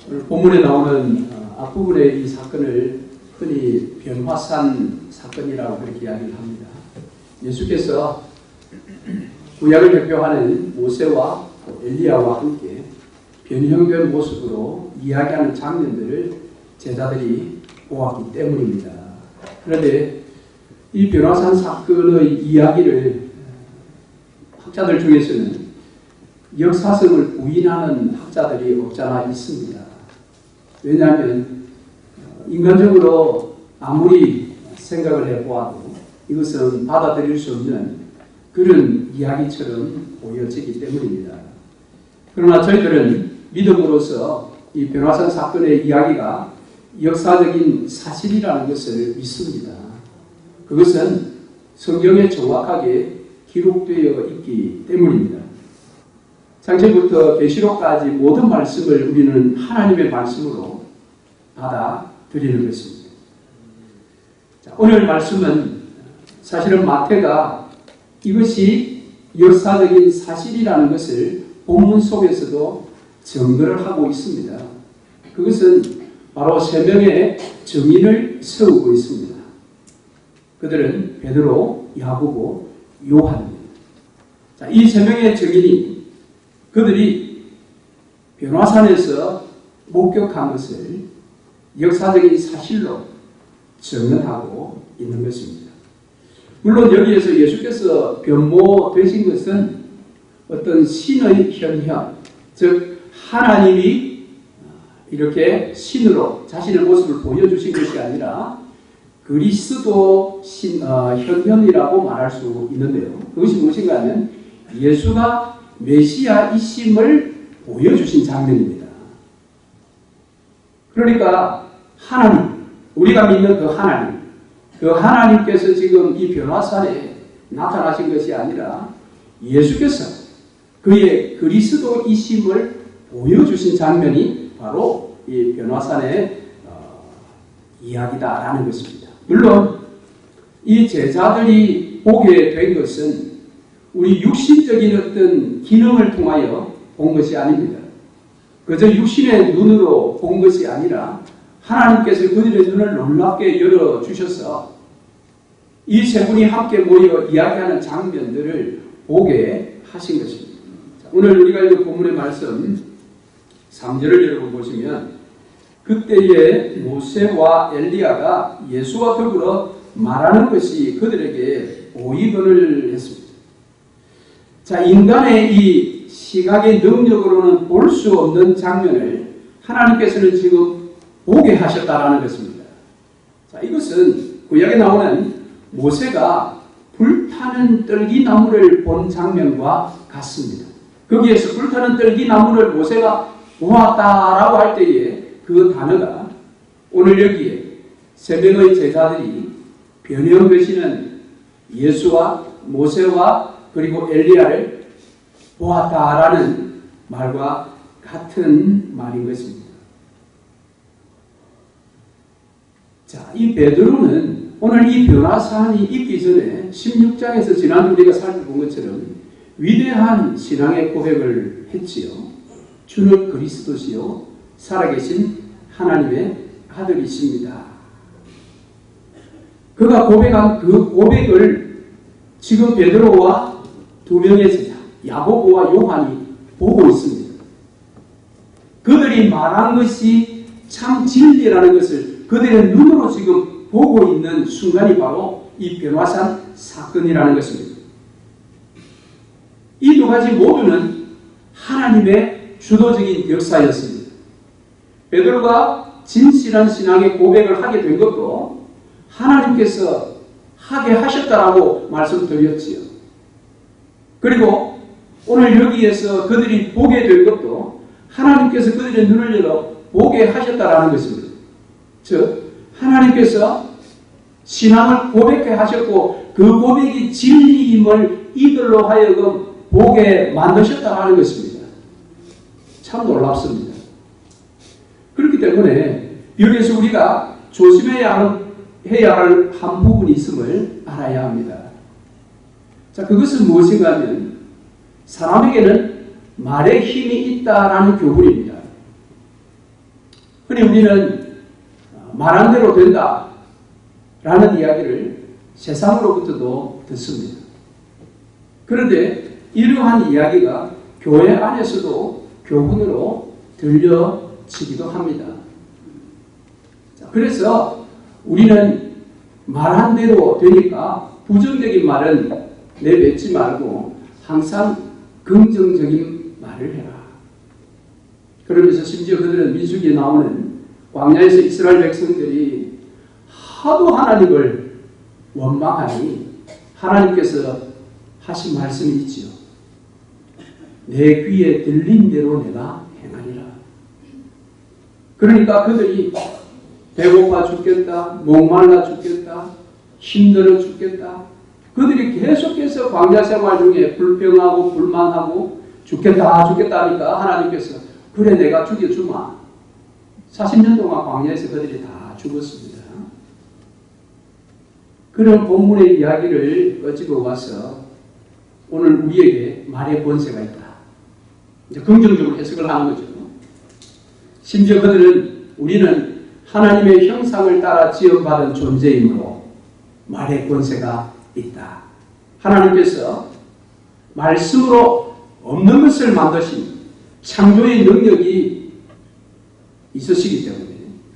오늘 본문에 나오는 앞부분의 이 사건을 흔히 변화산 사건이라고 그렇게 이야기를 합니다. 예수께서 구약을 대표하는 모세와 엘리야와 함께 변형된 모습으로 이야기하는 장면들을 제자들이 보았기 때문입니다. 그런데 이 변화산 사건의 이야기를 학자들 중에서는 역사성을 부인하는 학자들이 없잖아 있습니다. 왜냐하면 인간적으로 아무리 생각을 해보아도 이것은 받아들일 수 없는 그런 이야기처럼 보여지기 때문입니다. 그러나 저희들은 믿음으로서 이 변화산 사건의 이야기가 역사적인 사실이라는 것을 믿습니다. 그것은 성경에 정확하게 기록되어 있기 때문입니다. 창세부터 계시록까지 모든 말씀을 우리는 하나님의 말씀으로 받아들이는 것입니다. 자, 오늘 말씀은 사실은 마태가 이것이 역사적인 사실이라는 것을 본문 속에서도 증거를 하고 있습니다. 그것은 바로 세 명의 증인을 세우고 있습니다. 그들은 베드로, 야고보, 요한입니다. 자, 이 세 명의 증인이 그들이 변화산에서 목격한 것을 역사적인 사실로 증언하고 있는 것입니다. 물론 여기에서 예수께서 변모되신 것은 어떤 신의 현현, 즉 하나님이 이렇게 신으로 자신의 모습을 보여주신 것이 아니라 그리스도 현현이라고 말할 수 있는데요. 그것이 무엇인가 하면 예수가 메시아이심을 보여주신 장면입니다. 그러니까 하나님, 우리가 믿는 그 하나님께서 지금 이 변화산에 나타나신 것이 아니라 예수께서 그의 그리스도이심을 보여주신 장면이 바로 이 변화산의 이야기다라는 것입니다. 물론 이 제자들이 보게 된 것은 우리 육신적인 어떤 기능을 통하여 본 것이 아닙니다. 그저 육신의 눈으로 본 것이 아니라 하나님께서 그들의 눈을 놀랍게 열어주셔서 이 세 분이 함께 모여 이야기하는 장면들을 보게 하신 것입니다. 오늘 우리가 읽은 본문의 말씀 3절을 여러분 보시면 그때에 모세와 엘리야가 예수와 더불어 말하는 것이 그들에게 보이거늘 했습니다. 자, 인간의 이 시각의 능력으로는 볼 수 없는 장면을 하나님께서는 지금 보게 하셨다라는 것입니다. 자, 이것은 구약에 나오는 모세가 불타는 떨기나무를 본 장면과 같습니다. 거기에서 불타는 떨기나무를 모세가 보았다라고 할 때에 그 단어가 오늘 여기에 세 명의 제자들이 변형되시는 예수와 모세와 그리고 엘리야를 보았다라는 말과 같은 말인 것입니다. 자, 이 베드로는 오늘 이 변화산이 있기 전에 16장에서 지난주 우리가 살펴본 것처럼 위대한 신앙의 고백을 했지요. 주는 그리스도시요 살아계신 하나님의 아들이십니다. 그가 고백한 그 고백을 지금 베드로와 두 명의 제자 야고보와 요한이 보고 있습니다. 그들이 말한 것이 참 진리라는 것을 그들의 눈으로 지금 보고 있는 순간이 바로 이 변화산 사건이라는 것입니다. 이 두 가지 모두는 하나님의 주도적인 역사였습니다. 베드로가 진실한 신앙의 고백을 하게 된 것도 하나님께서 하게 하셨다라고 말씀드렸지요. 그리고 오늘 여기에서 그들이 보게 된 것도 하나님께서 그들의 눈을 열어 보게 하셨다라는 것입니다. 즉 하나님께서 신앙을 고백해 하셨고 그 고백이 진리임을 이들로 하여금 보게 만드셨다는 것입니다. 참 놀랍습니다. 그렇기 때문에 여기에서 우리가 조심해야 할 한 부분이 있음을 알아야 합니다. 자, 그것은 무엇인가 하면 사람에게는 말의 힘이 있다라는 교훈입니다. 흔히 우리는 말한 대로 된다 라는 이야기를 세상으로부터도 듣습니다. 그런데 이러한 이야기가 교회 안에서도 교훈으로 들려지기도 합니다. 그래서 우리는 말한 대로 되니까 부정적인 말은 내뱉지 말고 항상 긍정적인 말을 해라. 그러면서 심지어 그들은 민수기에 나오는 광야에서 이스라엘 백성들이 하도 하나님을 원망하니 하나님께서 하신 말씀이 있지요. 내 귀에 들린 대로 내가 행하리라. 그러니까 그들이 배고파 죽겠다, 목말라 죽겠다, 힘들어 죽겠다. 그들이 계속해서 광야 생활 중에 불평하고 불만하고 죽겠다 하니까 하나님께서 그래 내가 죽여주마. 40년 동안 광야에서 그들이 다 죽었습니다. 그런 본문의 이야기를 가지고 와서 오늘 우리에게 말의 권세가 있다. 이제 긍정적으로 해석을 하는 거죠. 심지어 우리는 하나님의 형상을 따라 지음받은 존재이므로 말의 권세가 있다. 하나님께서 말씀으로 없는 것을 만드신 창조의 능력이 있으시기 때문에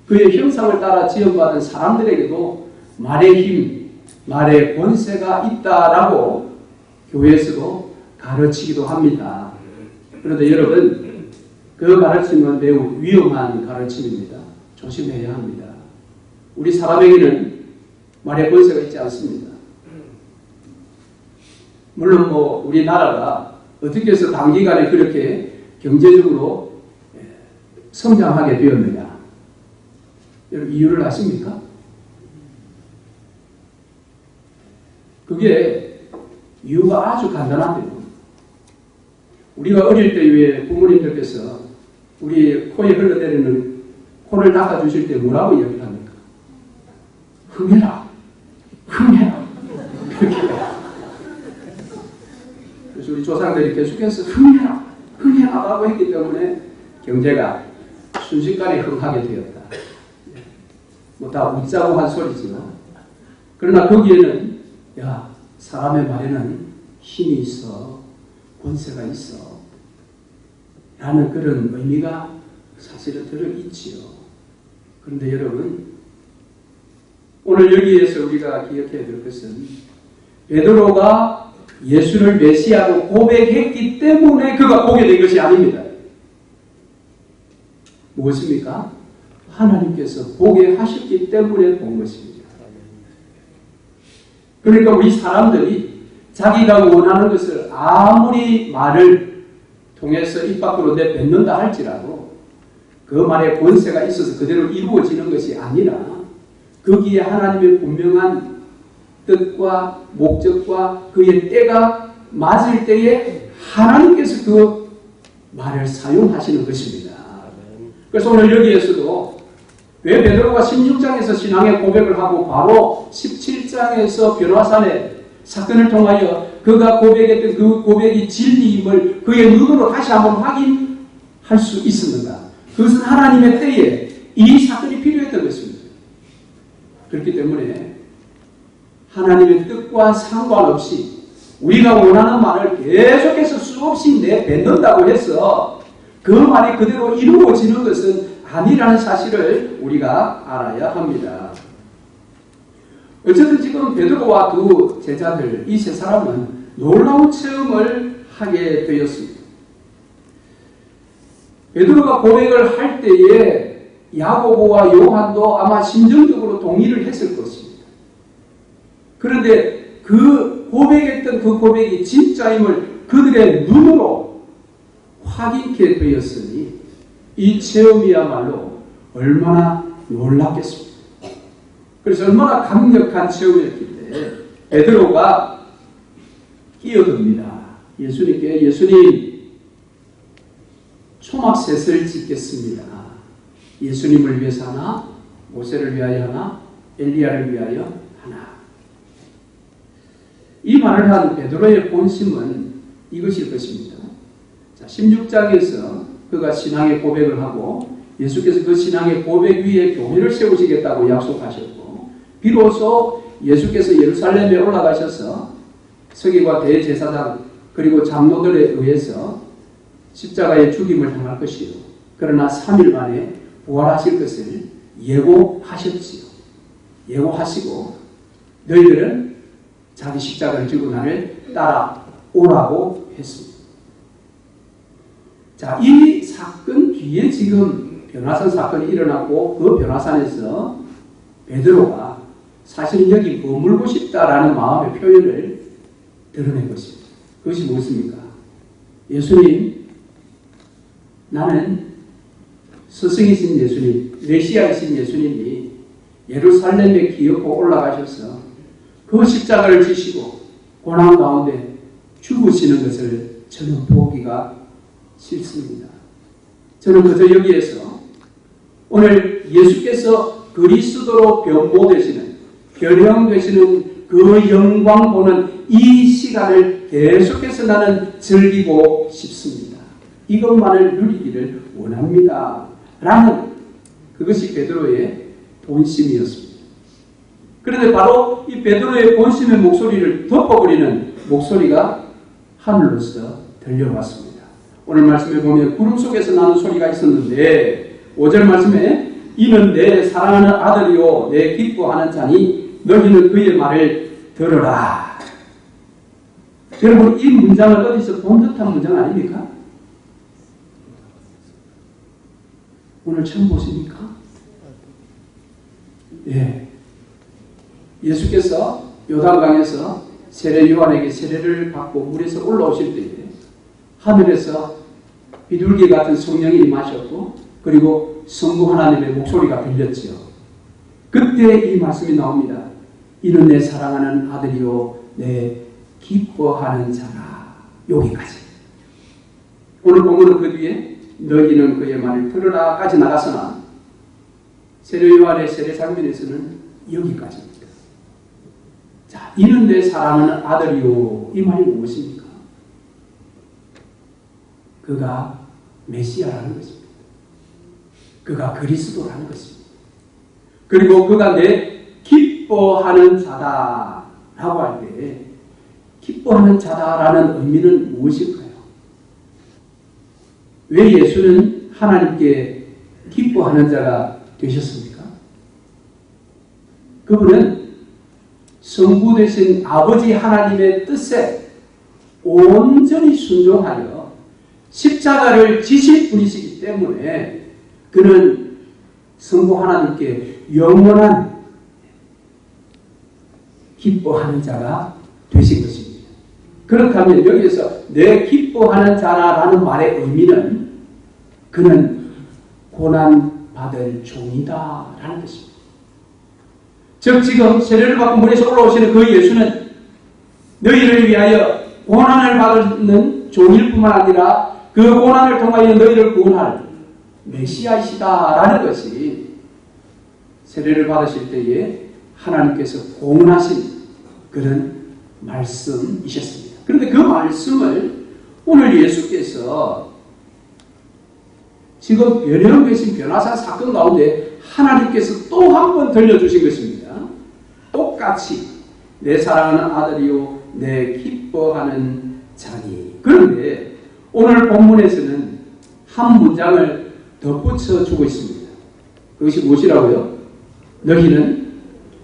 그의 형상을 따라 지음받은 사람들에게도 말의 힘, 말의 권세가 있다라고 교회에서도 가르치기도 합니다. 그런데 여러분, 그 가르침은 매우 위험한 가르침입니다. 조심해야 합니다. 우리 사람에게는 말의 권세가 있지 않습니다. 물론 우리나라가 어떻게 해서 단기간에 그렇게 경제적으로 성장하게 되었느냐. 여러분 이유를 아십니까? 그게 이유가 아주 간단한데요. 우리가 어릴 때 위에 부모님들께서 우리 코에 흘러내리는 코를 닦아주실 때 뭐라고 이야기를 합니까? 흥해라. 흥해라. 그렇게. 그래서 우리 조상들이 계속해서 흥해라. 흥해라라고 했기 때문에 경제가 순식간에 흥하게 되었다. 다 웃자고 한 소리지만 그러나 거기에는 사람의 말에는 힘이 있어. 권세가 있어. 라는 그런 의미가 사실은 들어있지요. 그런데 여러분, 오늘 여기에서 우리가 기억해야 될 것은 베드로가 예수를 메시아로 고백했기 때문에 그가 보게 된 것이 아닙니다. 무엇입니까? 하나님께서 보게 하셨기 때문에 본 것입니다. 그러니까 우리 사람들이 자기가 원하는 것을 아무리 말을 통해서 입 밖으로 내뱉는다 할지라도 그 말에 권세가 있어서 그대로 이루어지는 것이 아니라 거기에 하나님의 분명한 뜻과 목적과 그의 때가 맞을 때에 하나님께서 그 말을 사용하시는 것입니다. 그래서 오늘 여기에서도 왜 베드로가 16장에서 신앙의 고백을 하고 바로 17장에서 변화산의 사건을 통하여 그가 고백했던 그 고백이 진리임을 그의 눈으로 다시 한번 확인할 수 있었는가? 그것은 하나님의 때에 이 사건이 필요했던 것입니다. 그렇기 때문에 하나님의 뜻과 상관없이 우리가 원하는 말을 계속해서 수없이 내뱉는다고 해서 그 말이 그대로 이루어지는 것은 아니라는 사실을 우리가 알아야 합니다. 어쨌든 지금 베드로와 두 제자들, 이 세 사람은 놀라운 체험을 하게 되었습니다. 베드로가 고백을 할 때에 야고보와 요한도 아마 심정적으로 동의를 했을 것입니다. 그런데 그 고백했던 그 고백이 진짜임을 그들의 눈으로 확인케 되었으니 이 체험이야말로 얼마나 놀랍겠습니까? 그래서 얼마나 강력한 체험이었기 때문에 베드로가 끼어듭니다. 예수님께 예수님 초막셋을 짓겠습니다. 예수님을 위해서 하나, 모세를 위하여 하나, 엘리야를 위하여 하나. 이 말을 한 베드로의 본심은 이것일 것입니다. 자, 16장에서 그가 신앙의 고백을 하고 예수께서 그 신앙의 고백 위에 교회를 세우시겠다고 약속하셨고, 비로소 예수께서 예루살렘에 올라가셔서 서기관 대제사장 그리고 장로들에 의해서 십자가의 죽임을 당할 것이요, 그러나 3일 만에 부활하실 것을 예고하셨지요. 예고하시고 너희들은 자기 십자가를 지고 나를 따라오라고 했습니다. 자, 이 사건 뒤에 지금 변화산 사건이 일어났고, 그 변화산에서 베드로가 사실 여기 머물고 싶다라는 마음의 표현을 드러낸 것입니다. 그것이 무엇입니까? 예수님, 나는 스승이신 예수님, 메시아이신 예수님이 예루살렘에 기어코 올라가셔서 그 십자가를 지시고 고난 가운데 죽으시는 것을 저는 보기가 싫습니다. 저는 그저 여기에서 오늘 예수께서 그리스도로 변모되시는, 변형되시는 그 영광 보는 이 시간을 계속해서 나는 즐기고 싶습니다. 이것만을 누리기를 원합니다. 라는 그것이 베드로의 본심이었습니다. 그런데 바로 이 베드로의 본심의 목소리를 덮어버리는 목소리가 하늘로서 들려왔습니다. 오늘 말씀에 보면 구름 속에서 나는 소리가 있었는데, 5절 말씀에 이는 내 사랑하는 아들이요 내 기뻐하는 자니 너희는 그의 말을 들으라. 여러분, 이 문장을 어디서 본 듯한 문장 아닙니까? 오늘 처음 보십니까? 예. 예수께서 요단강에서 세례 요한에게 세례를 받고 물에서 올라오실 때에 하늘에서 비둘기 같은 성령이 임하셨고, 그리고 성부 하나님의 목소리가 들렸지요. 그때 이 말씀이 나옵니다. 이는 내 사랑하는 아들이요 내 기뻐하는 자라. 여기까지. 오늘 본문은 그 뒤에 너희는 그의 말을 들으라까지 나갔으나 세례 요한의 세례 장면에서는 여기까지입니다. 자, 이는 내 사랑하는 아들이요, 이 말이 무엇입니까? 그가 메시아라는 것입니다. 그가 그리스도라는 것입니다. 그리고 그가 내 기뻐하는 자다라고 할 때 기뻐하는 자다라는 의미는 무엇일까요? 왜 예수는 하나님께 기뻐하는 자가 되셨습니까? 그분은 성부 되신 아버지 하나님의 뜻에 온전히 순종하여 십자가를 지실 분이시기 때문에 그는 성부 하나님께 영원한 기뻐하는 자가 되신 것입니다. 그렇다면 여기에서 내 기뻐하는 자라는 말의 의미는 그는 고난받을 종이다 라는 것입니다. 즉 지금 세례를 받고 물에서 올라오시는 그 예수는 너희를 위하여 고난을 받는 종일 뿐만 아니라 그 고난을 통하여 너희를 구원할 메시아이시다라는 것이 세례를 받으실 때에 하나님께서 공언하신 그런 말씀이셨습니다. 그런데 그 말씀을 오늘 예수께서 지금 변형되신 변화산 사건 가운데 하나님께서 또 한 번 들려주신 것입니다. 똑같이 내 사랑하는 아들이요 내 기뻐하는 자니. 그런데 오늘 본문에서는 한 문장을 덧붙여 주고 있습니다. 그것이 무엇이라고요? 너희는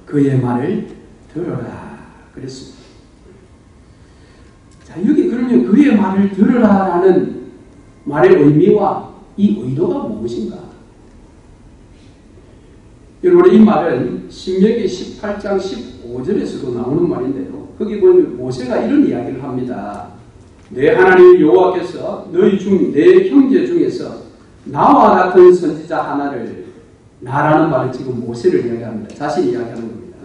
그의 말을 들어라 그랬습니다. 자, 여기 그러면 그의 말을 들으라라는 말의 의미와 이 의도가 무엇인가? 여러분, 이 말은 신명기 18장 15절에서도 나오는 말인데요. 거기 보면 모세가 이런 이야기를 합니다. 내 하나님 여호와께서 너희 중 내 형제 중에서 나와 같은 선지자 하나를, 나라는 말은 지금 모세를 이야기합니다. 자신이 이야기하는 겁니다.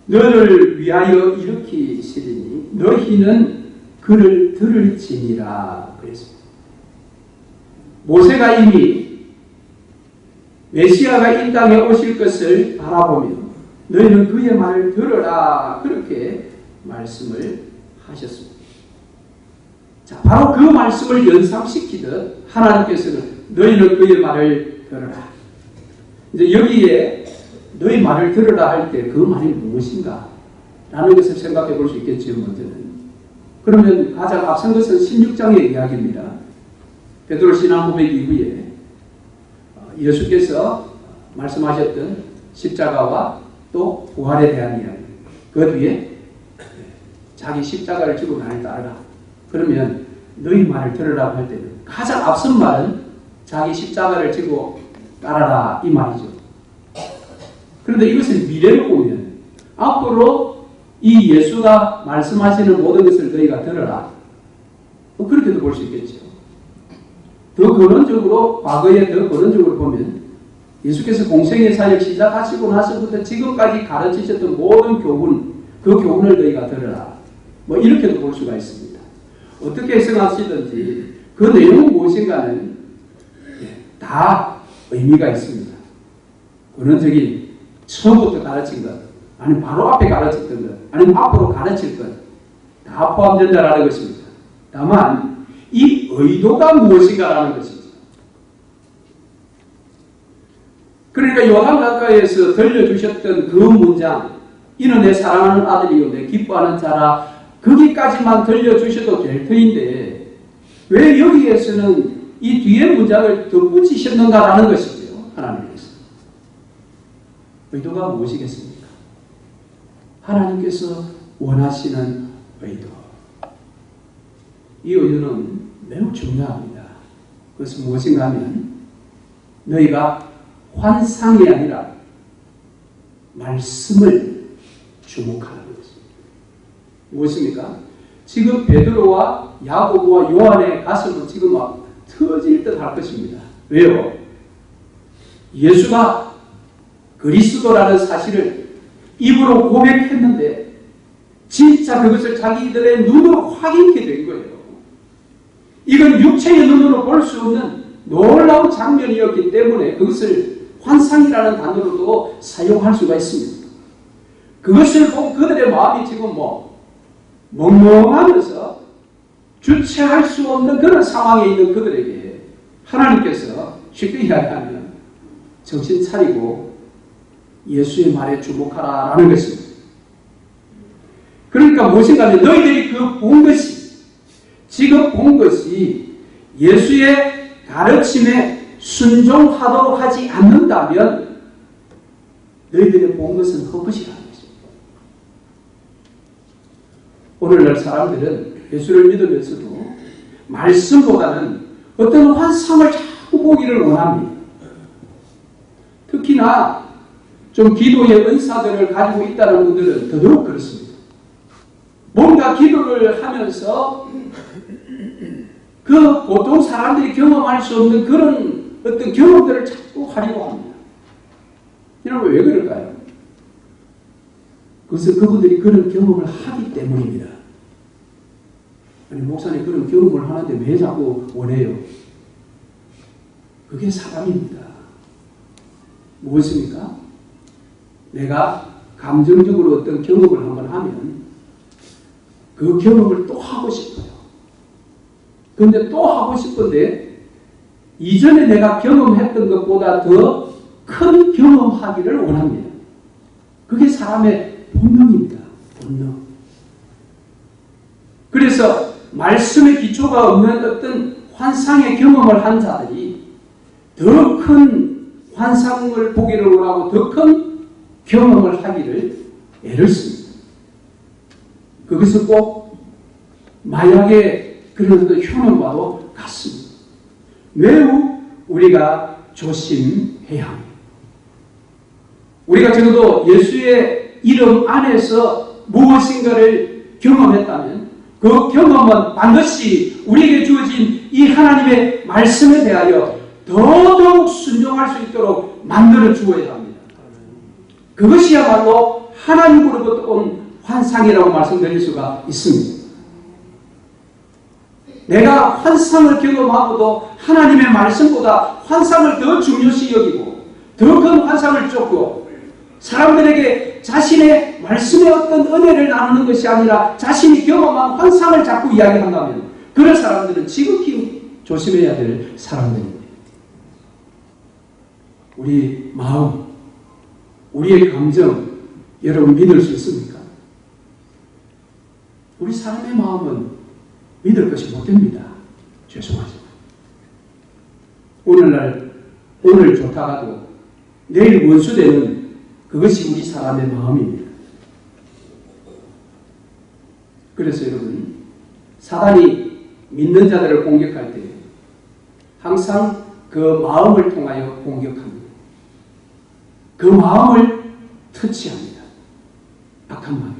너를 위하여 일으키시리니 너희는 그를 들을지니라 그랬습니다. 모세가 이미 메시아가 이 땅에 오실 것을 바라보며 너희는 그의 말을 들으라 그렇게 말씀을 하셨습니다. 자, 바로 그 말씀을 연상시키듯 하나님께서는 너희는 그의 말을 들어라. 이제 여기에 너희 말을 들으라 할 때 그 말이 무엇인가? 라는 것을 생각해 볼 수 있겠지요, 먼저는. 그러면 가장 앞선 것은 16장의 이야기입니다. 베드로 신앙 고백 이후에 예수께서 말씀하셨던 십자가와 또 부활에 대한 이야기. 그 뒤에 자기 십자가를 지고 나를 따르라. 그러면 너희 말을 들으라고 할 때는 가장 앞선 말은 자기 십자가를 지고 따라라 이 말이죠. 그런데 이것을 미래로 보면 앞으로 이 예수가 말씀하시는 모든 것을 너희가 들어라. 그렇게도 볼 수 있겠죠. 더 근원적으로 과거에 더 근원적으로 보면 예수께서 공생의 사역 시작하시고 나서부터 지금까지 가르치셨던 모든 교훈, 그 교훈을 너희가 들어라. 뭐 이렇게도 볼 수가 있습니다. 어떻게 해석하시든지 그 내용은 무엇인가는 다 의미가 있습니다. 근원적인 처음부터 가르친 것, 아니면 바로 앞에 가르쳤던 것, 아니면 앞으로 가르칠 것, 다 포함된다라는 것입니다. 다만 이 의도가 무엇인가라는 것이죠. 그러니까 요한가까이에서 들려주셨던 그 문장, 이는 내 사랑하는 아들이요 내 기뻐하는 자라, 거기까지만 들려주셔도 될 터인데 왜 여기에서는 이 뒤에 문장을 덧붙이셨는가라는 것이죠. 하나님께서. 의도가 무엇이겠습니까? 하나님께서 원하시는 의도. 이 의도는 매우 중요합니다. 그것은 무엇인가 하면 너희가 환상이 아니라 말씀을 주목하는 것입니다. 무엇입니까? 지금 베드로와 야고보와 요한의 가슴은 지금 막 터질 듯 할 것입니다. 왜요? 예수가 그리스도라는 사실을 입으로 고백했는데 진짜 그것을 자기들의 눈으로 확인하게 된 거예요. 이건 육체의 눈으로 볼 수 없는 놀라운 장면이었기 때문에 그것을 환상이라는 단어로도 사용할 수가 있습니다. 그것을 보고 그들의 마음이 지금 멍멍하면서 주체할 수 없는 그런 상황에 있는 그들에게 하나님께서 쉽게 이야기하면 정신 차리고 예수의 말에 주목하라라는 것입니다. 그러니까 무엇인가 하면 너희들이 본 것이, 지금 본 것이 예수의 가르침에 순종하도록 하지 않는다면 너희들이 본 것은 헛것이라는 것입니다. 오늘날 사람들은 예수를 믿으면서도 말씀보다는 어떤 환상을 자꾸 보기를 원합니다. 특히나 좀 기도의 은사들을 가지고 있다는 분들은 더더욱 그렇습니다. 뭔가 기도를 하면서 그 보통 사람들이 경험할 수 없는 그런 어떤 경험들을 자꾸 하려고 합니다. 여러분 왜 그럴까요? 그것은 그분들이 그런 경험을 하기 때문입니다. 아니 목사님 그런 경험을 하는데 왜 자꾸 원해요? 그게 사람입니다. 무엇입니까? 내가 감정적으로 어떤 경험을 한번 하면 그 경험을 또 하고 싶어요. 그런데 또 하고 싶은데 이전에 내가 경험했던 것보다 더 큰 경험하기를 원합니다. 그게 사람의 본능입니다. 본능. 그래서 말씀의 기초가 없는 어떤 환상의 경험을 한 자들이 더 큰 환상을 보기를 원하고 더 큰 경험을 하기를 애를 씁니다. 그것은 꼭 마약의 그런 효능과도 같습니다. 매우 우리가 조심해야 합니다. 우리가 적어도 예수의 이름 안에서 무엇인가를 경험했다면 그 경험은 반드시 우리에게 주어진 이 하나님의 말씀에 대하여 더더욱 순종할 수 있도록 만들어 주어야 합니다. 그것이야말로 하나님으로부터 온 환상이라고 말씀드릴 수가 있습니다. 내가 환상을 경험하고도 하나님의 말씀보다 환상을 더 중요시 여기고 더 큰 환상을 쫓고 사람들에게 자신의 말씀의 어떤 은혜를 나누는 것이 아니라 자신이 경험한 환상을 자꾸 이야기한다면 그런 사람들은 지극히 조심해야 될 사람들입니다. 우리 마음, 우리의 감정, 여러분 믿을 수 있습니까? 우리 사람의 마음은 믿을 것이 못 됩니다. 죄송하지만. 오늘 좋다가도 내일 원수되는 그것이 우리 사람의 마음입니다. 그래서 여러분, 사단이 믿는 자들을 공격할 때 항상 그 마음을 통하여 공격합니다. 그 마음을 터치합니다. 악한 마음.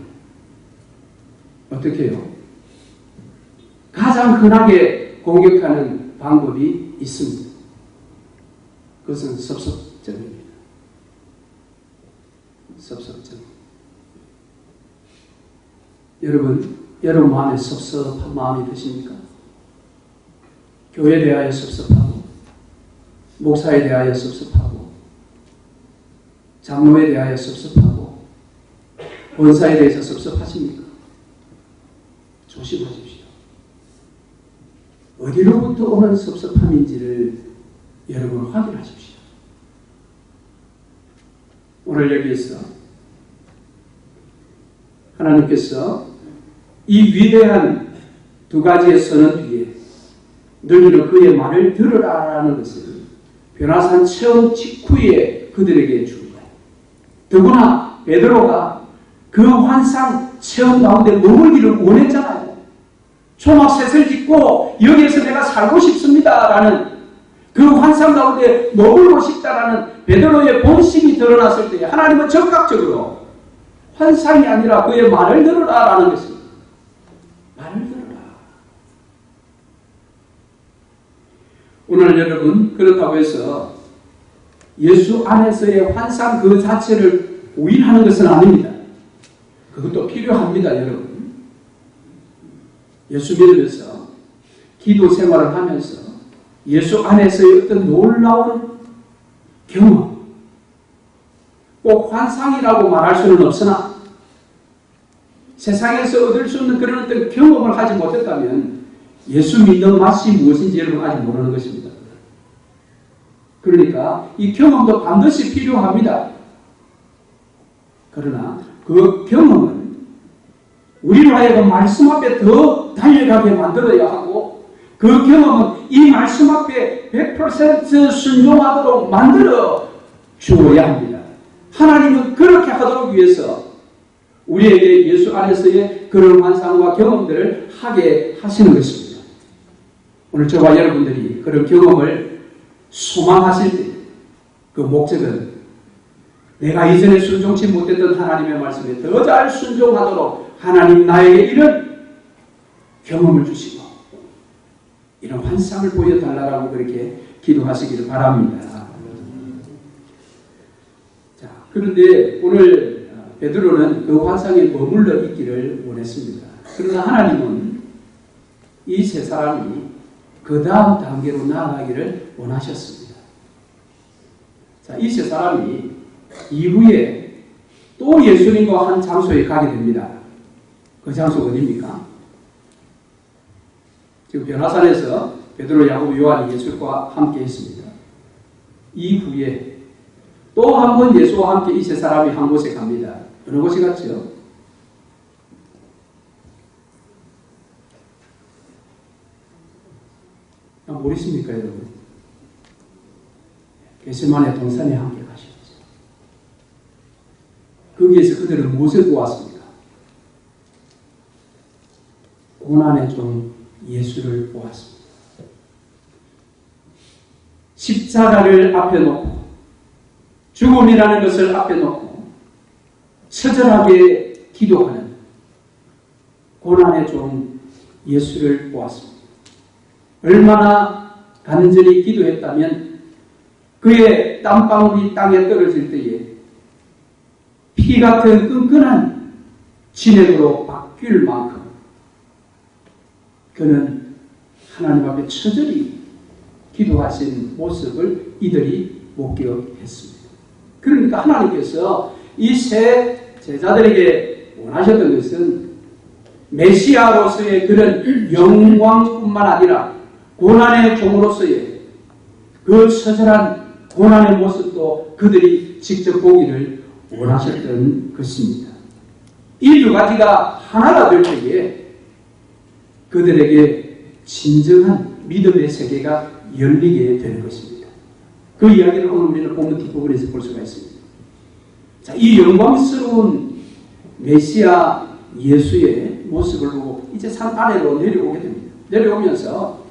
어떻게 해요? 가장 흔하게 공격하는 방법이 있습니다. 그것은 섭섭증입니다. 섭섭증. 여러분 마음에 섭섭한 마음이 드십니까? 교회에 대하여 섭섭하고, 목사에 대하여 섭섭하고, 장로에 대하여 섭섭하고, 권사에 대해서 섭섭하십니까? 조심하십시오. 어디로부터 오는 섭섭함인지를 여러분 확인하십시오. 오늘 여기에서 하나님께서 이 위대한 두 가지의 선언 뒤에 너희는 그의 말을 들으라라는 것을 변화산 체험 직후에 그들에게 준 거예요. 더구나 베드로가 그 환상 체험 가운데 머물기를 원했잖아요. 초막셋을 짓고 여기에서 내가 살고 싶습니다라는 그 환상 가운데 머물고 싶다라는 베드로의 본심이 드러났을 때 하나님은 적극적으로 환상이 아니라 그의 말을 들으라라는 것입니다. 말을 들으라. 오늘 여러분 그렇다고 해서 예수 안에서의 환상 그 자체를 부인하는 것은 아닙니다. 그것도 필요합니다, 여러분. 예수 믿으면서 기도 생활을 하면서 예수 안에서의 어떤 놀라운 경험, 꼭 환상이라고 말할 수는 없으나 세상에서 얻을 수 있는 그런 어떤 경험을 하지 못했다면 예수 믿는 맛이 무엇인지 여러분 아직 모르는 것입니다. 그러니까 이 경험도 반드시 필요합니다. 그러나 그 경험은 우리로 하여금 말씀 앞에 더 달려가게 만들어야 하고 그 경험은 이 말씀 앞에 100% 순종하도록 만들어 주어야 합니다. 하나님은 그렇게 하도록 위해서 우리에게 예수 안에서의 그런 환상과 경험들을 하게 하시는 것입니다. 오늘 저와 여러분들이 그런 경험을 소망하실 때 그 목적은 내가 이전에 순종치 못했던 하나님의 말씀에 더 잘 순종하도록 하나님 나에게 이런 경험을 주시고 이런 환상을 보여달라고 그렇게 기도하시기를 바랍니다. 자, 그런데 오늘 베드로는 그 환상에 머물러 있기를 원했습니다. 그러나 하나님은 이 세 사람이 그 다음 단계로 나아가기를 원하셨습니다. 자, 이 세 사람이 이후에 또 예수님과 한 장소에 가게 됩니다. 그 장소가 어디입니까? 지금 변화산에서 베드로, 야고보, 요한이 예수과 함께 했습니다. 이후에 또 한 번 예수와 함께 이 세 사람이 한 곳에 갑니다. 어느 곳에 갔죠? 모르십니까, 여러분? 겟세마네 동산에 함께 가셨죠. 거기에서 그들은 무엇을 보았습니까? 고난의 종 예수를 보았습니다. 십자가를 앞에 놓고 죽음이라는 것을 앞에 놓고 처절하게 기도하는 고난의 종 예수를 보았습니다. 얼마나 간절히 기도했다면 그의 땀방울이 땅에 떨어질 때에 피 같은 끈끈한 진액으로 바뀔 만큼 그는 하나님 앞에 처절히 기도하신 모습을 이들이 목격했습니다. 그러니까 하나님께서 이 세 제자들에게 원하셨던 것은 메시아로서의 그런 영광뿐만 아니라 고난의 종으로서의 그 처절한 고난의 모습도 그들이 직접 보기를 원하셨던 것입니다. 이 두 가지가 하나가 될 때에 그들에게 진정한 믿음의 세계가 열리게 되는 것입니다. 그 이야기를 오늘 우리는 본문 뒷부분에서 볼 수가 있습니다. 자, 이 영광스러운 메시아 예수의 모습을 보고 이제 산 아래로 내려오게 됩니다. 내려오면서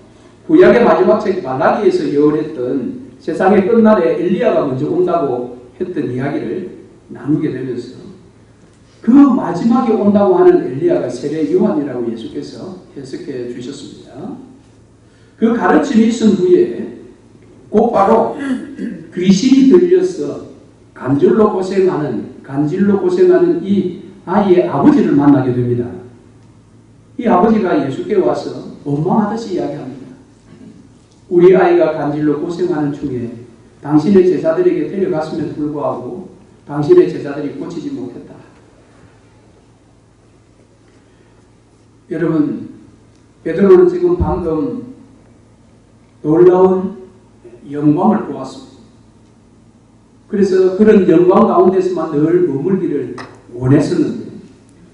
구약의 마지막 책 말라기에서 예언했던 세상의 끝날에 엘리야가 먼저 온다고 했던 이야기를 나누게 되면서 그 마지막에 온다고 하는 엘리야가 세례 요한이라고 예수께서 해석해 주셨습니다. 그 가르침이 있은 후에 곧바로 귀신이 들려서 간질로 고생하는 이 아이의 아버지를 만나게 됩니다. 이 아버지가 예수께 와서 원망하듯이 이야기합니다. 우리 아이가 간질로 고생하는 중에 당신의 제자들에게 데려갔음에도 불구하고 당신의 제자들이 고치지 못했다. 여러분, 베드로는 지금 방금 놀라운 영광을 보았습니다. 그래서 그런 영광 가운데서만 늘 머물기를 원했었는데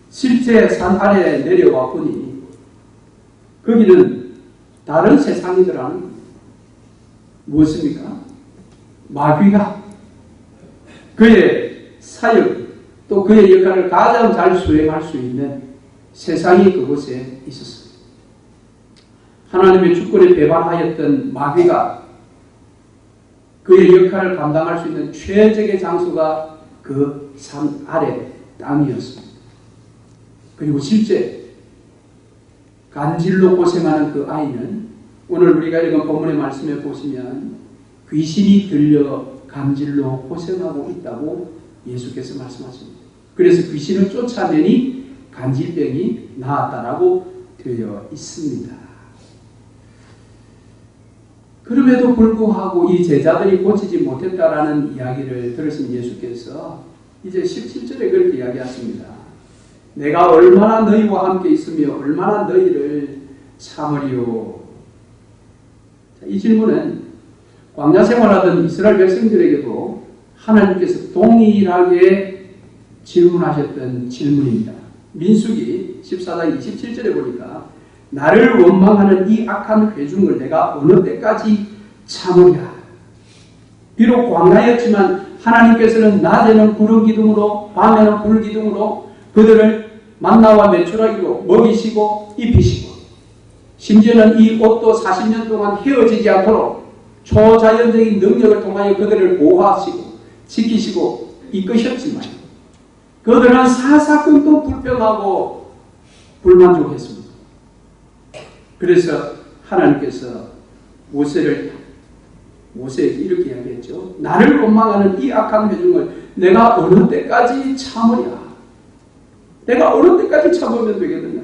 실제 산 아래에 내려와 보니 거기는 다른 세상이더라는 무엇입니까? 마귀가 그의 사역 또 그의 역할을 가장 잘 수행할 수 있는 세상이 그곳에 있었습니다. 하나님의 주권에 배반하였던 마귀가 그의 역할을 감당할 수 있는 최적의 장소가 그 산 아래 땅이었습니다. 그리고 실제 간질로 고생하는 그 아이는 오늘 우리가 읽은 본문의 말씀에 보시면 귀신이 들려 간질로 고생하고 있다고 예수께서 말씀하십니다. 그래서 귀신을 쫓아내니 간질병이 나았다라고 되어 있습니다. 그럼에도 불구하고 이 제자들이 고치지 못했다라는 이야기를 들으신 예수께서 이제 17절에 그렇게 이야기하십니다. 내가 얼마나 너희와 함께 있으며 얼마나 너희를 참으리요. 이 질문은 광야 생활하던 이스라엘 백성들에게도 하나님께서 동일하게 질문하셨던 질문입니다. 민수기 14장 27절에 보니까 나를 원망하는 이 악한 회중을 내가 어느 때까지 참으랴. 비록 광야였지만 하나님께서는 낮에는 구름 기둥으로 밤에는 불 기둥으로 그들을 만나와 메추라기로 먹이시고 입히시고 심지어는 이 옷도 40년 동안 헤어지지 않도록 초자연적인 능력을 통하여 그들을 보호하시고 지키시고 이끄셨지만 그들은 사사건건 불평하고 불만족했습니다. 그래서 하나님께서 모세에게 이렇게 이야기했죠. 나를 원망하는 이 악한 회중을 내가 어느 때까지 참으랴. 내가 어느 때까지 참으면 되겠느냐.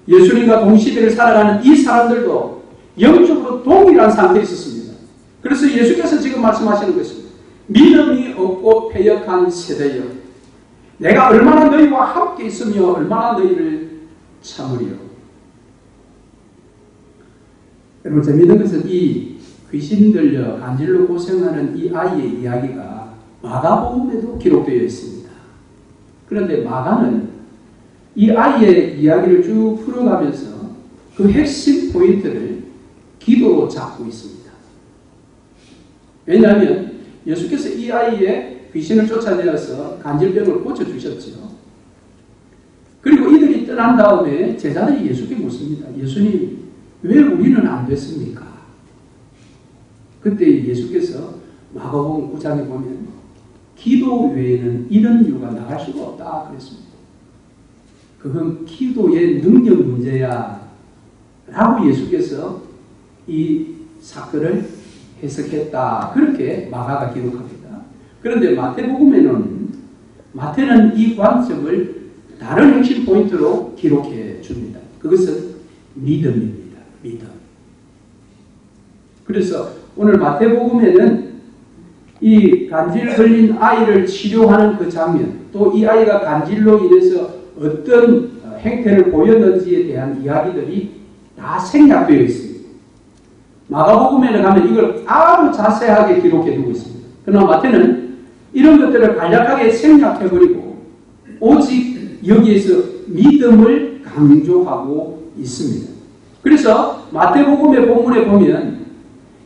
예수님과 동시대를 살아가는 이 사람들도 영적으로 동일한 상태에 있었습니다. 그래서 예수께서 지금 말씀하시는 것입니다. 믿음이 없고 패역한 세대여, 내가 얼마나 너희와 함께 있으며 얼마나 너희를 참으리요. 여러분, 재미있는 것은 이 귀신 들려 간질로 고생하는 이 아이의 이야기가 마가복음에도 기록되어 있습니다. 그런데 마가는 이 아이의 이야기를 쭉 풀어가면서 그 핵심 포인트를 기도로 잡고 있습니다. 왜냐하면 예수께서 이 아이의 귀신을 쫓아내어서 간질병을 고쳐주셨죠. 그리고 이들이 떠난 다음에 제자들이 예수께 묻습니다. 예수님, 왜 우리는 안 됐습니까? 그때 예수께서 마가복음 9장에 보면 기도 외에는 이런 이유가 나갈 수가 없다 그랬습니다. 그건 기도의 능력 문제야 라고 예수께서 이 사건을 해석했다. 그렇게 마가가 기록합니다. 그런데 마태는 이 관점을 다른 핵심 포인트로 기록해 줍니다. 그것은 믿음입니다. 믿음. 그래서 오늘 마태복음에는 이 간질 걸린 아이를 치료하는 그 장면, 또 이 아이가 간질로 인해서 어떤 행태를 보였는지에 대한 이야기들이 다 생략되어 있습니다. 마가복음에 가면 이걸 아주 자세하게 기록해 두고 있습니다. 그러나 마태는 이런 것들을 간략하게 생략해버리고 오직 여기에서 믿음을 강조하고 있습니다. 그래서 마태복음의 본문에 보면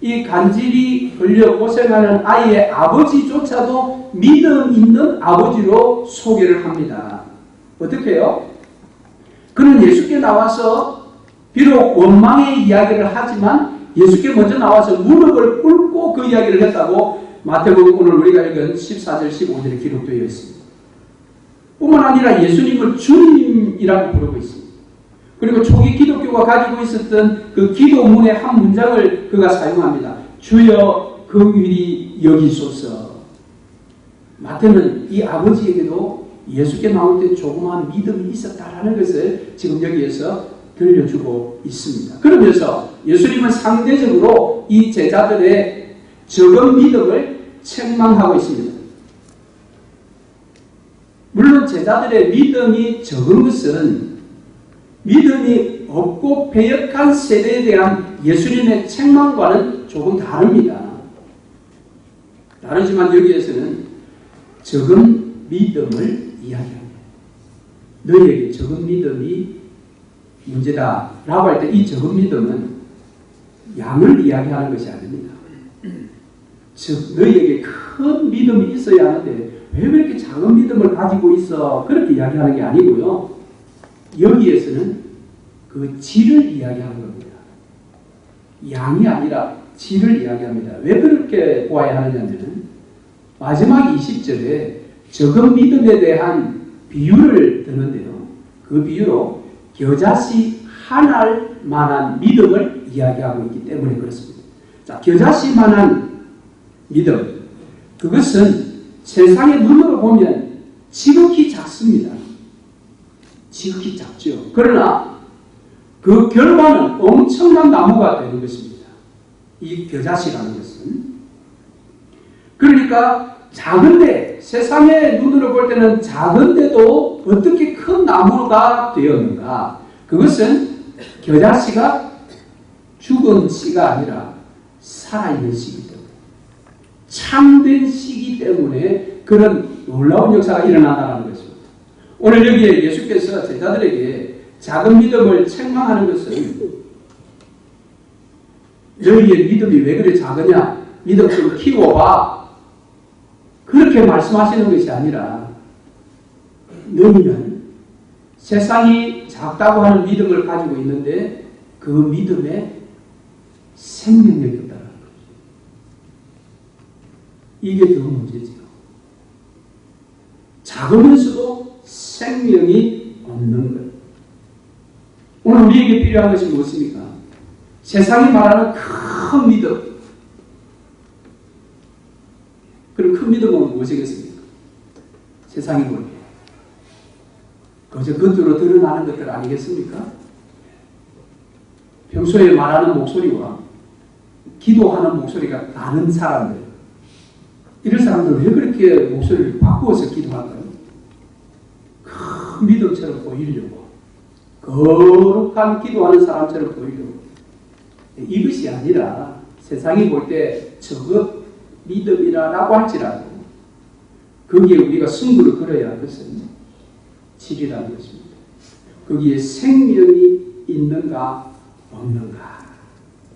이 간질이 걸려 고생하는 아이의 아버지조차도 믿음 있는 아버지로 소개를 합니다. 어떻게 해요? 그는 예수께 나와서 비록 원망의 이야기를 하지만 예수께 먼저 나와서 무릎을 꿇고 그 이야기를 했다고 마태복음 오늘 우리가 읽은 14절 15절에 기록되어 있습니다. 뿐만 아니라 예수님을 주님이라고 부르고 있습니다. 그리고 초기 기독교가 가지고 있었던 그 기도문의 한 문장을 그가 사용합니다. 주여 긍휼히 여기소서. 마태는 이 아버지에게도 예수께 나올 때 조그마한 믿음이 있었다라는 것을 지금 여기에서 들려주고 있습니다. 그러면서 예수님은 상대적으로 이 제자들의 적은 믿음을 책망하고 있습니다. 물론 제자들의 믿음이 적은 것은 믿음이 없고 배역한 세대에 대한 예수님의 책망과는 조금 다릅니다. 다르지만 여기에서는 적은 믿음을 이야기합니다. 너희에게 적은 믿음이 문제다 라고 할 때 이 적은 믿음은 양을 이야기하는 것이 아닙니다. 즉 너희에게 큰 믿음이 있어야 하는데 왜 이렇게 작은 믿음을 가지고 있어? 그렇게 이야기하는 게 아니고요. 여기에서는 그 질을 이야기하는 겁니다. 양이 아니라 질을 이야기합니다. 왜 그렇게 보아야 하느냐면 마지막 20절에 적은 믿음에 대한 비유를 드는데요. 그 비유로 겨자씨 한 알 만한 믿음을 이야기하고 있기 때문에 그렇습니다. 자, 겨자씨 만한 믿음. 그것은 세상의 눈으로 보면 지극히 작습니다. 지극히 작죠. 그러나 그 결과는 엄청난 나무가 되는 것입니다. 이 겨자씨라는 것은. 그러니까 작은데, 세상의 눈으로 볼 때는 작은데도 어떻게 큰 나무가 되었는가? 그것은 겨자씨가 죽은 씨가 아니라 살아있는 씨이기 때문에, 참된 씨이기 때문에 그런 놀라운 역사가 일어난다는 것입니다. 오늘 여기에 예수께서 제자들에게 작은 믿음을 책망하는 것은 너희의 믿음이 왜 그래 작으냐? 믿음 좀 키워봐. 그렇게 말씀하시는 것이 아니라 너희는 세상이 작다고 하는 믿음을 가지고 있는데 그 믿음에 생명력이 없다는 거죠. 이게 더 문제죠. 작으면서도 생명이 없는 것. 오늘 우리에게 필요한 것이 무엇입니까? 세상이 말하는 큰 믿음. 그럼 큰 믿음은 무엇이겠습니까? 세상이 볼 때. 그저 겉으로 드러나는 것들 아니겠습니까? 평소에 말하는 목소리와 기도하는 목소리가 다른 사람들. 이런 사람들 왜 그렇게 목소리를 바꾸어서 기도할까요? 큰 믿음처럼 보이려고. 거룩한 기도하는 사람처럼 보이려고. 이것이 아니라 세상이 볼 때 저것 믿음이라고 할지라도 거기에 우리가 승부를 걸어야 할 것은 질이라는 것입니다. 거기에 생명이 있는가 없는가.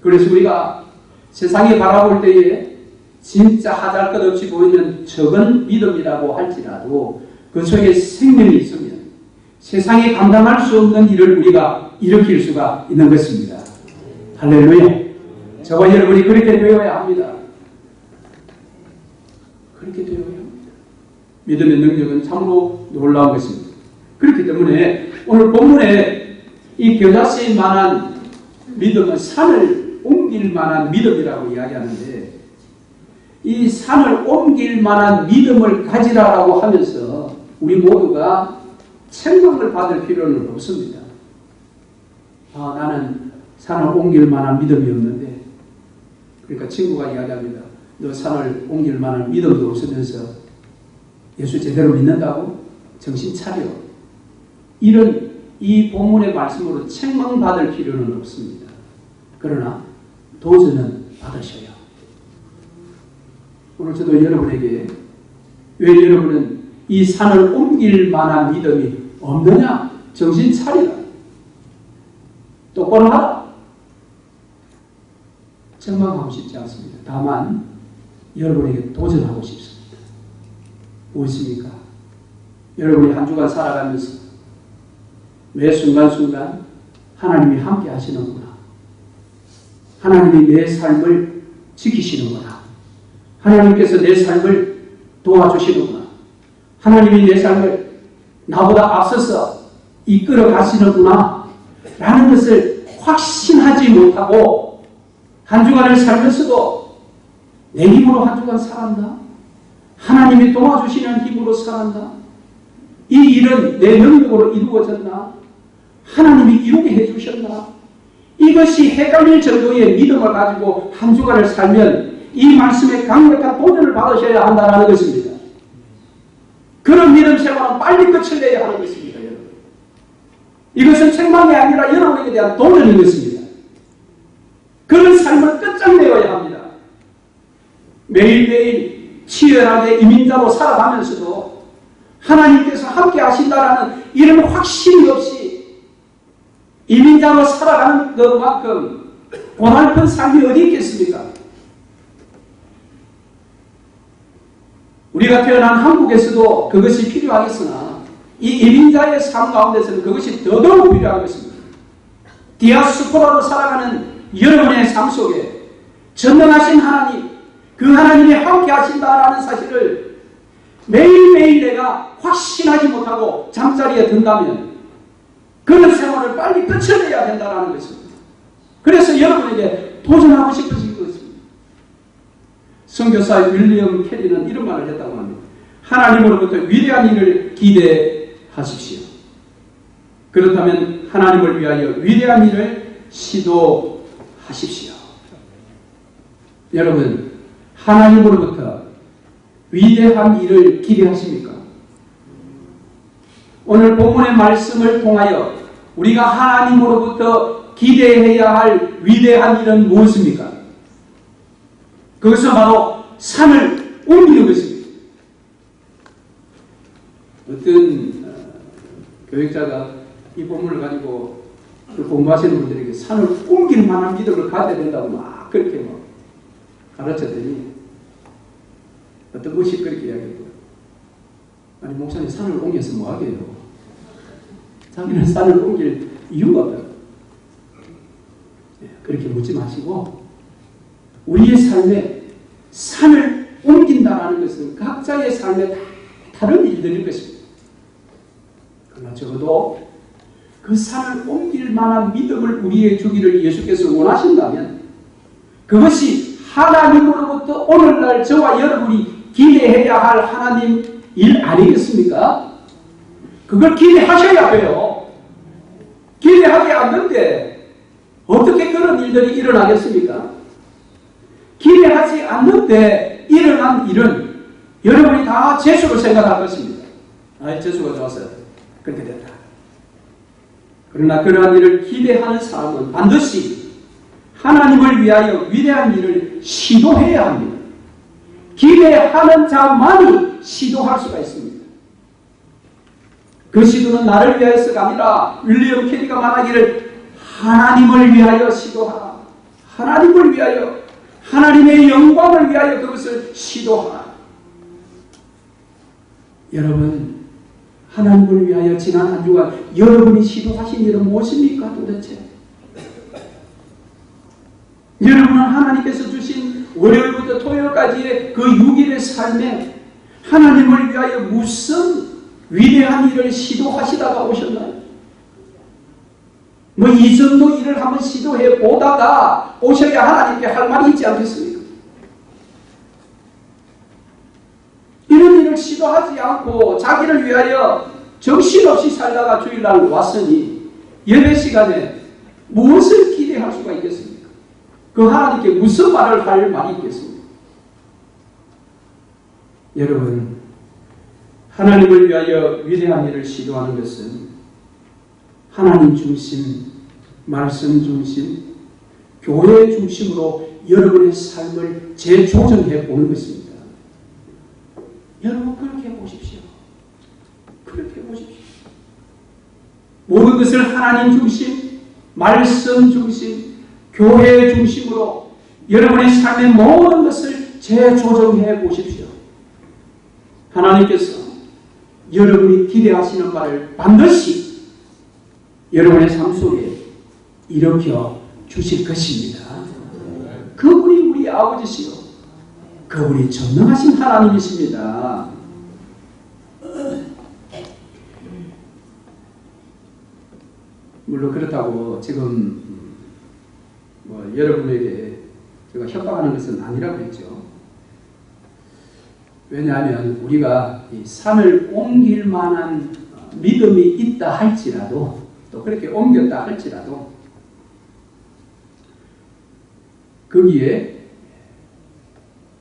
그래서 우리가 세상에 바라볼 때에 진짜 하잘것없이 보이는 적은 믿음이라고 할지라도 그 속에 생명이 있으면 세상에 감당할 수 없는 일을 우리가 일으킬 수가 있는 것입니다. 할렐루야. 저와 여러분이 그렇게 되어야 합니다. 그렇게 되어야 합니다. 믿음의 능력은 참으로 놀라운 것입니다. 그렇기 때문에 오늘 본문에 이 겨자씨 만한 믿음은 산을 옮길 만한 믿음이라고 이야기하는데 이 산을 옮길 만한 믿음을 가지라라고 하면서 우리 모두가 책망을 받을 필요는 없습니다. 나는 산을 옮길 만한 믿음이 없는데, 그러니까 친구가 이야기합니다. 너 산을 옮길 만한 믿음도 없으면서 예수 제대로 믿는다고? 정신 차려. 이 본문의 말씀으로 책망받을 필요는 없습니다. 그러나 도전은 받으셔요. 오늘 저도 여러분에게 왜 여러분은 이 산을 옮길 만한 믿음이 없느냐? 정신 차리라. 똑바로 하라. 책망하고 싶지 않습니다. 다만 여러분에게 도전하고 싶습니다. 무엇입니까? 여러분이 한 주간 살아가면서 매 순간순간 하나님이 함께 하시는구나. 하나님이 내 삶을 지키시는구나. 하나님께서 내 삶을 도와주시는구나. 하나님이 내 삶을 나보다 앞서서 이끌어 가시는구나 라는 것을 확신하지 못하고 한 주간을 살면서도 내 힘으로 한 주간 살았나? 하나님이 도와주시는 힘으로 살았나? 이 일은 내 능력으로 이루어졌나? 하나님이 이루게 해주셨나? 이것이 헷갈릴 정도의 믿음을 가지고 한 주간을 살면 이 말씀에 강력한 도전을 받으셔야 한다는 것입니다. 그런 믿음 생활은 빨리 끝을 내야 하는 것입니다. 여러분. 이것은 책망이 아니라 여러분에게 대한 도전인 것입니다. 그런 삶을 끝장내어야 합니다. 매일매일 치열하게 이민자로 살아가면서도 하나님께서 함께 하신다라는 이런 확신이 없이 이민자로 살아가는 것만큼 고난큰 삶이 어디 있겠습니까? 우리가 태어난 한국에서도 그것이 필요하겠으나 이 이민자의 삶 가운데서는 그것이 더더욱 필요한 것입니다. 디아스포라로 살아가는 여러분의 삶 속에 전능하신 하나님, 그 하나님이 함께 하신다라는 사실을 매일매일 내가 확신하지 못하고 잠자리에 든다면 그런 생활을 빨리 끝을 내야 된다는 것입니다. 그래서 여러분에게 도전하고 싶으신 것입니다. 선교사 윌리엄 캐리는 이런 말을 했다고 합니다. 하나님으로부터 위대한 일을 기대하십시오. 그렇다면 하나님을 위하여 위대한 일을 시도하십시오. 여러분, 하나님으로부터 위대한 일을 기대하십니까? 오늘 본문의 말씀을 통하여 우리가 하나님으로부터 기대해야 할 위대한 일은 무엇입니까? 그것은 바로 산을 옮기는 것입니다. 어떤 교육자가 이 본문을 가지고 공부하시는 분들에게 산을 옮길 만한 믿음을 가져야 된다고 막 그렇게 막 가르쳤더니 어떤 것이 그렇게 이야기했고, 아니 목사님 산을 옮겨서 뭐 하게요? 자기는 산을 옮길 이유가 없다. 그렇게 묻지 마시고 우리의 삶에 산을 옮긴다라는 것은 각자의 삶에 다 다른 일들일 것입니다. 그러나 적어도 그 산을 옮길 만한 믿음을 우리에게 주기를 예수께서 원하신다면 그것이 하나님으로부터 오늘날 저와 여러분이 기대해야 할 하나님 일 아니겠습니까? 그걸 기대하셔야 돼요. 기대하지 않는데 어떻게 그런 일들이 일어나겠습니까? 기대하지 않는데 일어난 일은 여러분이 다 재수로 생각할 것입니다. 아, 재수가 좋았어요. 그렇게 됐다. 그러나 그러한 일을 기대하는 사람은 반드시 하나님을 위하여 위대한 일을 시도해야 합니다. 기대하는 자만이 시도할 수가 있습니다. 그 시도는 나를 위하여서가 아니라 윌리엄 캐리가 말하기를 하나님을 위하여 시도하라. 하나님을 위하여, 하나님의 영광을 위하여 그것을 시도하라. 여러분, 하나님을 위하여 지난 한 주간 여러분이 시도하신 일은 무엇입니까 도대체? 여러분은 하나님께서 주신 월요일부터 토요일까지의 그 6일의 삶에 하나님을 위하여 무슨 위대한 일을 시도하시다가 오셨나요? 뭐 이 정도 일을 한번 시도해 보다가 오셔야 하나님께 할 말이 있지 않겠습니까? 이런 일을 시도하지 않고 자기를 위하여 정신없이 살다가 주일날 왔으니 예배 시간에 무엇을 기대할 수가 있겠습니까? 그 하나님께 무슨 말을 할 말이 있겠습니까? 여러분, 하나님을 위하여 위대한 일을 시도하는 것은 하나님 중심, 말씀 중심, 교회 중심으로 여러분의 삶을 재조정해 보는 것입니다. 여러분 그렇게 해보십시오. 그렇게 해보십시오. 모든 것을 하나님 중심, 말씀 중심, 교회 중심으로 여러분의 삶의 모든 것을 재조정해 보십시오. 하나님께서 여러분이 기대하시는 바를 반드시 여러분의 삶 속에 일으켜 주실 것입니다. 그분이 우리 아버지시요, 그분이 전능하신 하나님이십니다. 물론 그렇다고 지금 여러분에게 제가 협박하는 것은 아니라고 했죠. 왜냐하면 우리가 이 산을 옮길 만한 믿음이 있다 할지라도, 또 그렇게 옮겼다 할지라도 거기에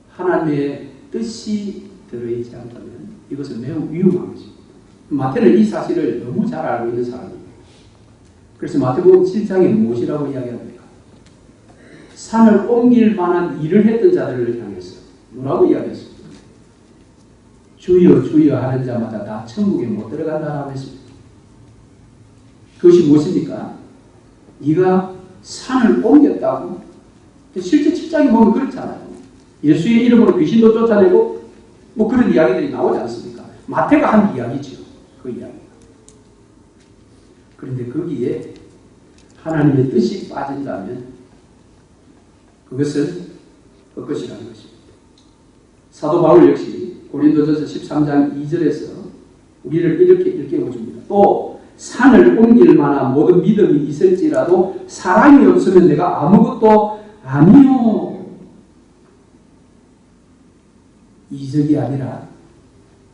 하나님의 뜻이 들어있지 않다면 이것은 매우 위험한 것입니다. 마태는 이 사실을 너무 잘 알고 있는 사람입니다. 그래서 마태복음 7장에 무엇이라고 이야기합니까? 산을 옮길 만한 일을 했던 자들을 향해서 뭐라고 이야기했습니까? 주여 주여 하는 자마다 다 천국에 못 들어간다라고 했습니다. 그것이 무엇입니까? 네가 산을 옮겼다고? 실제 7장에 보면 그렇잖아요. 예수의 이름으로 귀신도 쫓아내고 뭐 그런 이야기들이 나오지 않습니까? 마태가 한 이야기죠. 그 이야기가. 그런데 거기에 하나님의 뜻이 빠진다면 그것은 헛것이라는 것입니다. 사도 바울 역시 고린도전서 13장 2절에서 우리를 이렇게 일깨워줍니다. 또 산을 옮길 만한 모든 믿음이 있을지라도 사랑이 없으면 내가 아무것도 아니요. 이적이 아니라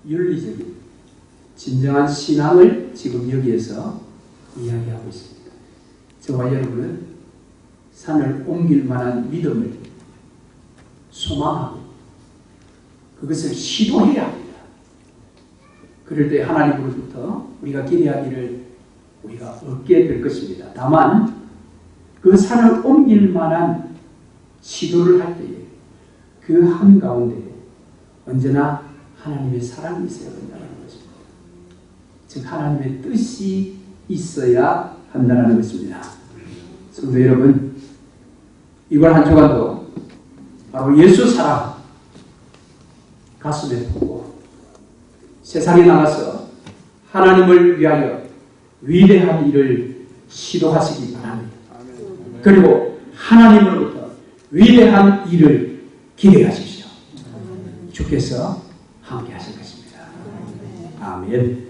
윤리적인 진정한 신앙을 지금 여기에서 이야기하고 있습니다. 저와 여러분은 산을 옮길 만한 믿음을 소망하고 그것을 시도해야 합니다. 그럴 때 하나님으로부터 우리가 기대하기를 우리가 얻게 될 것입니다. 다만 그 산을 옮길 만한 시도를 할 때에 그 한가운데 언제나 하나님의 사랑이 있어야 된다는 것입니다. 즉 하나님의 뜻이 있어야 한다는 것입니다. 성도 여러분, 이번 한 주간도 바로 예수 사랑 가슴에 품고 세상에 나가서 하나님을 위하여 위대한 일을 시도하시기 바랍니다. 그리고 하나님으로부터 위대한 일을 기대하십시오. 주께서 함께 하실 것입니다. 아멘.